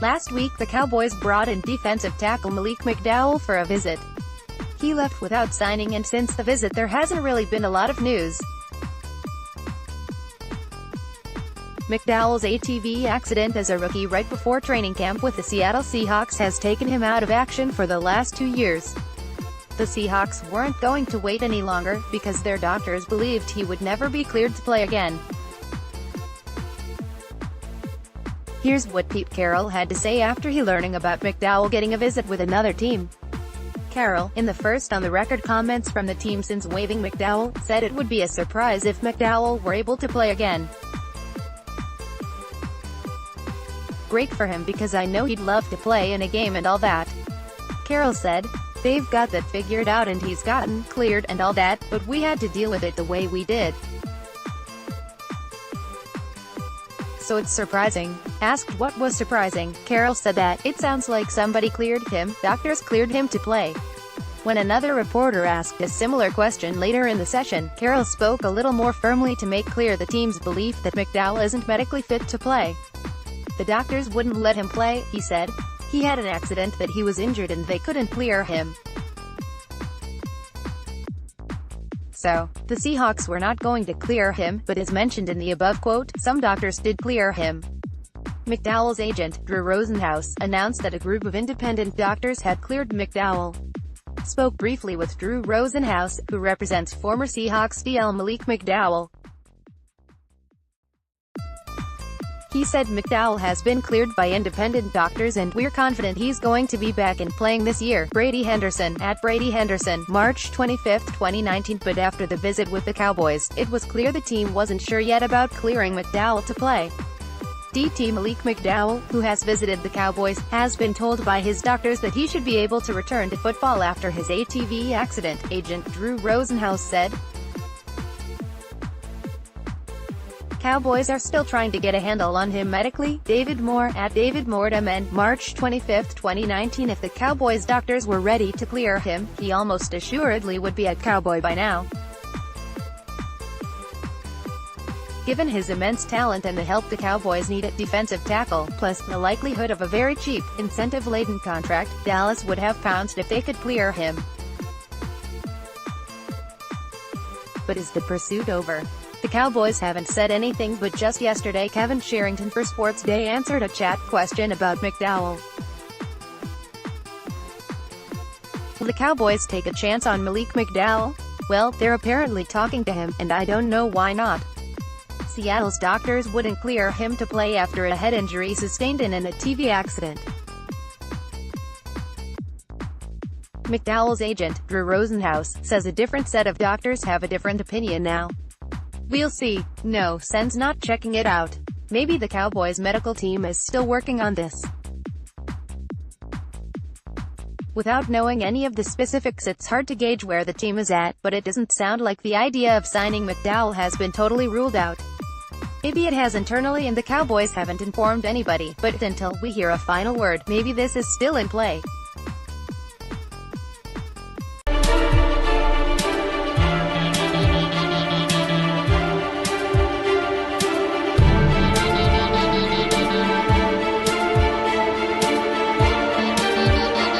Last week the Cowboys brought in defensive tackle Malik McDowell for a visit. He left without signing, and since the visit there hasn't really been a lot of news. McDowell's ATV accident as a rookie right before training camp with the Seattle Seahawks has taken him out of action for the last 2 years. The Seahawks weren't going to wait any longer, because their doctors believed he would never be cleared to play again. Here's what Pete Carroll had to say after learning about McDowell getting a visit with another team. Carroll, in the first on-the-record comments from the team since waiving McDowell, said it would be a surprise if McDowell were able to play again. Great for him because I know he'd love to play in a game and all that. Carroll said, "They've got that figured out and he's gotten cleared and all that, but we had to deal with it the way we did. So it's surprising." Asked what was surprising, Carroll said that, "It sounds like somebody cleared him, doctors cleared him to play." When another reporter asked a similar question later in the session, Carroll spoke a little more firmly to make clear the team's belief that McDowell isn't medically fit to play. The doctors wouldn't let him play, he said. He had an accident that he was injured and they couldn't clear him. So, the Seahawks were not going to clear him, but as mentioned in the above quote, some doctors did clear him. McDowell's agent, Drew Rosenhaus, announced that a group of independent doctors had cleared McDowell. Spoke briefly with Drew Rosenhaus, who represents former Seahawks DL Malik McDowell. He said McDowell has been cleared by independent doctors and we're confident he's going to be back and playing this year. Brady Henderson, @BradyHenderson, March 25, 2019. But after the visit with the Cowboys, it was clear the team wasn't sure yet about clearing McDowell to play. DT Malik McDowell, who has visited the Cowboys, has been told by his doctors that he should be able to return to football after his ATV accident, agent Drew Rosenhaus said. Cowboys are still trying to get a handle on him medically. David Moore, @DavidMoredMN, March 25, 2019. If the Cowboys doctors were ready to clear him, he almost assuredly would be a Cowboy by now. Given his immense talent and the help the Cowboys need at defensive tackle, plus the likelihood of a very cheap, incentive-laden contract, Dallas would have pounced if they could clear him. But is the pursuit over? The Cowboys haven't said anything, but just yesterday Kevin Sherrington for Sports Day answered a chat question about McDowell. Will the Cowboys take a chance on Malik McDowell? Well, they're apparently talking to him, and I don't know why not. Seattle's doctors wouldn't clear him to play after a head injury sustained in an ATV accident. McDowell's agent, Drew Rosenhaus, says a different set of doctors have a different opinion now. "We'll see. No sense not checking it out. Maybe the Cowboys medical team is still working on this." Without knowing any of the specifics, it's hard to gauge where the team is at, but it doesn't sound like the idea of signing McDowell has been totally ruled out. Maybe it has internally and the Cowboys haven't informed anybody, but until we hear a final word, maybe this is still in play.